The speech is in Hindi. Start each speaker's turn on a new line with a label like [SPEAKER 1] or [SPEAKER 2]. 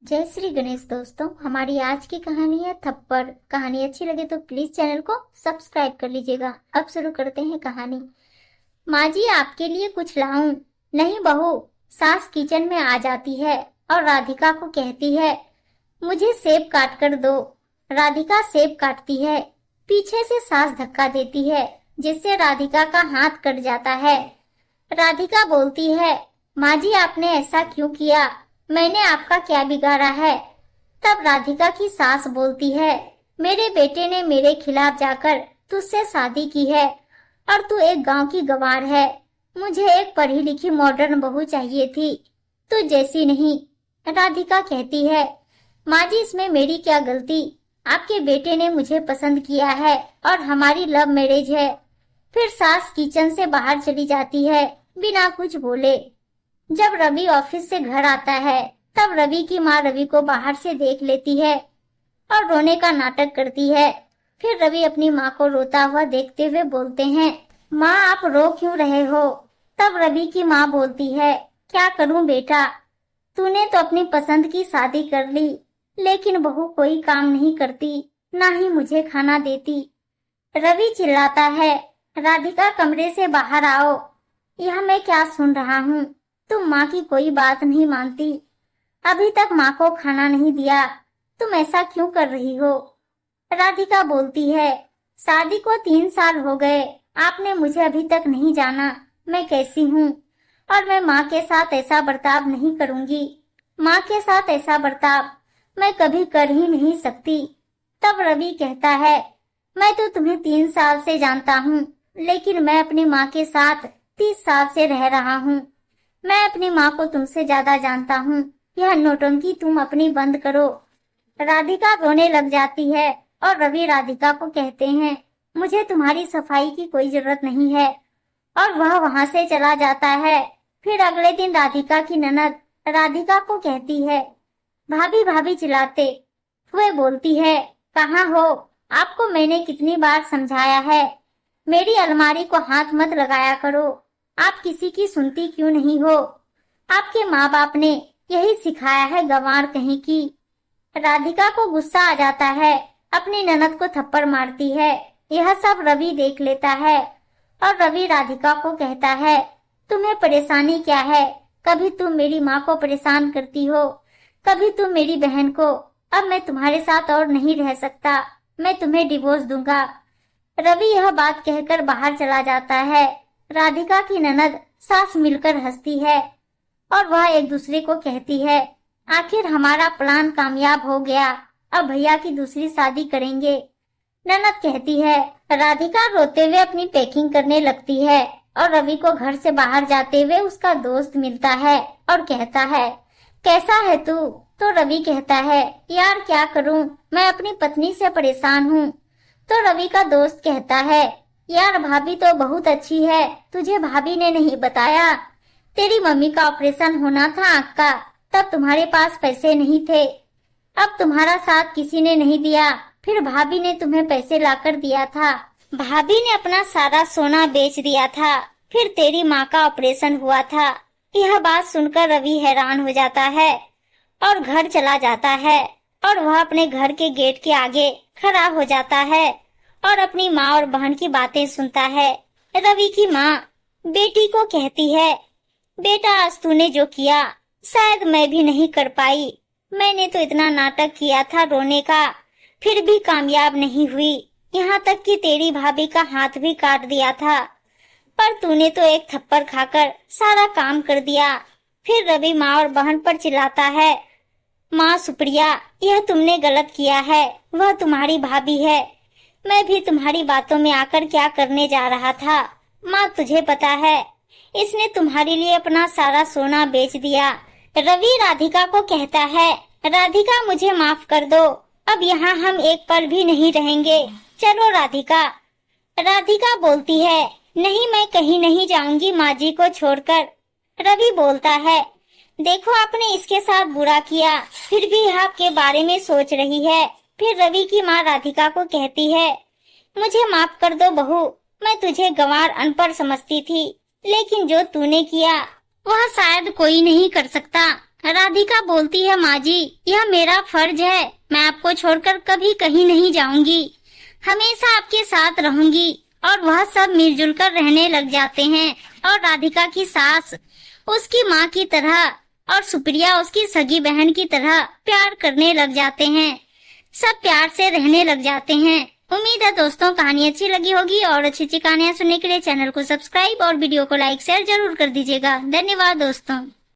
[SPEAKER 1] जय श्री गणेश दोस्तों, हमारी आज की कहानी है थप्पड़। कहानी अच्छी लगे तो प्लीज चैनल को सब्सक्राइब कर लीजिएगा। अब शुरू करते हैं कहानी। माँ जी, आपके लिए कुछ लाऊं? नहीं बहू। सास किचन में आ जाती है और राधिका को कहती है, मुझे सेब काट कर दो। राधिका सेब काटती है। पीछे से सास धक्का देती है जिससे राधिका का हाथ कट जाता है। राधिका बोलती है, माँ जी आपने ऐसा क्यों किया? मैंने आपका क्या बिगाड़ा है? तब राधिका की सास बोलती है, मेरे बेटे ने मेरे खिलाफ जाकर तुझसे शादी की है और तू एक गांव की गंवार है। मुझे एक पढ़ी लिखी मॉडर्न बहू चाहिए थी, तू जैसी नहीं। राधिका कहती है, माँ जी इसमें मेरी क्या गलती? आपके बेटे ने मुझे पसंद किया है और हमारी लव मैरिज है। फिर सास किचन से बाहर चली जाती है बिना कुछ बोले। जब रवि ऑफिस से घर आता है तब रवि की माँ रवि को बाहर से देख लेती है और रोने का नाटक करती है। फिर रवि अपनी माँ को रोता हुआ देखते हुए बोलते हैं, माँ आप रो क्यों रहे हो? तब रवि की माँ बोलती है, क्या करूँ बेटा, तूने तो अपनी पसंद की शादी कर ली, लेकिन बहू कोई काम नहीं करती, ना ही मुझे खाना देती। रवि चिल्लाता है, राधिका कमरे से बाहर आओ। यह मैं क्या सुन रहा हूँ? तुम माँ की कोई बात नहीं मानती, अभी तक माँ को खाना नहीं दिया, तुम ऐसा क्यों कर रही हो? राधिका बोलती है, शादी को 3 साल हो गए, आपने मुझे अभी तक नहीं जाना मैं कैसी हूँ, और मैं माँ के साथ ऐसा बर्ताव नहीं करूँगी। माँ के साथ ऐसा बर्ताव मैं कभी कर ही नहीं सकती। तब रवि कहता है, मैं तो तुम्हें 3 साल से जानता हूँ, लेकिन मैं अपनी माँ के साथ 30 साल से रह रहा हूँ। मैं अपनी माँ को तुमसे ज्यादा जानता हूँ। यह नौटंकी तुम अपनी बंद करो। राधिका रोने लग जाती है और रवि राधिका को कहते हैं, मुझे तुम्हारी सफाई की कोई जरूरत नहीं है, और वह वहाँ से चला जाता है। फिर अगले दिन राधिका की ननद राधिका को कहती है, भाभी भाभी चिल्लाते हुए बोलती है, कहाँ हो? आपको मैंने कितनी बार समझाया है, मेरी अलमारी को हाथ मत लगाया करो। आप किसी की सुनती क्यों नहीं हो? आपके माँ बाप ने यही सिखाया है, गंवार कहीं की। राधिका को गुस्सा आ जाता है, अपनी ननद को थप्पड़ मारती है। यह सब रवि देख लेता है और रवि राधिका को कहता है, तुम्हें परेशानी क्या है? कभी तुम मेरी माँ को परेशान करती हो, कभी तुम मेरी बहन को। अब मैं तुम्हारे साथ और नहीं रह सकता, मैं तुम्हें डिवोर्स दूंगा। रवि यह बात कहकर बाहर चला जाता है। राधिका की ननद सास मिलकर हंसती है और वह एक दूसरे को कहती है, आखिर हमारा प्लान कामयाब हो गया, अब भैया की दूसरी शादी करेंगे। ननद कहती है। राधिका रोते हुए अपनी पैकिंग करने लगती है और रवि को घर से बाहर जाते हुए उसका दोस्त मिलता है और कहता है, कैसा है तू? तो रवि कहता है, यार क्या करूं, मैं अपनी पत्नी से परेशान हूं। तो रवि का दोस्त कहता है, यार भाभी तो बहुत अच्छी है, तुझे भाभी ने नहीं बताया? तेरी मम्मी का ऑपरेशन होना था आँख का, तब तुम्हारे पास पैसे नहीं थे, अब तुम्हारा साथ किसी ने नहीं दिया, फिर भाभी ने तुम्हें पैसे लाकर दिया था। भाभी ने अपना सारा सोना बेच दिया था, फिर तेरी माँ का ऑपरेशन हुआ था। यह बात सुनकर रवि हैरान हो जाता है और घर चला जाता है और वह अपने घर के गेट के आगे खड़ा हो जाता है और अपनी माँ और बहन की बातें सुनता है। रवि की माँ बेटी को कहती है, बेटा आज तूने जो किया शायद मैं भी नहीं कर पाई। मैंने तो इतना नाटक किया था रोने का, फिर भी कामयाब नहीं हुई, यहाँ तक कि तेरी भाभी का हाथ भी काट दिया था, पर तूने तो एक थप्पड़ खाकर सारा काम कर दिया। फिर रवि माँ और बहन पर चिल्लाता है, माँ सुप्रिया यह तुमने गलत किया है, वह तुम्हारी भाभी है, मैं भी तुम्हारी बातों में आकर क्या करने जा रहा था। माँ तुझे पता है, इसने तुम्हारे लिए अपना सारा सोना बेच दिया। रवि राधिका को कहता है, राधिका मुझे माफ कर दो, अब यहाँ हम एक पल भी नहीं रहेंगे, चलो राधिका। राधिका बोलती है, नहीं मैं कहीं नहीं जाऊंगी माँ जी को छोड़कर। रवि बोलता है, देखो आपने इसके साथ बुरा किया, फिर भी यह आपके बारे में सोच रही है। फिर रवि की माँ राधिका को कहती है, मुझे माफ कर दो बहू, मैं तुझे गंवार अनपढ़ समझती थी, लेकिन जो तूने किया वह शायद कोई नहीं कर सकता। राधिका बोलती है, माँ जी यह मेरा फर्ज है, मैं आपको छोड़कर कभी कहीं नहीं जाऊंगी, हमेशा आपके साथ रहूंगी। और वह सब मिलजुल कर रहने लग जाते हैं और राधिका की सास उसकी माँ की तरह और सुप्रिया उसकी सगी बहन की तरह प्यार करने लग जाते हैं। सब प्यार से रहने लग जाते हैं। उम्मीद है दोस्तों कहानी अच्छी लगी होगी और अच्छी अच्छी कहानियां सुनने के लिए चैनल को सब्सक्राइब और वीडियो को लाइक शेयर जरूर कर दीजिएगा। धन्यवाद दोस्तों।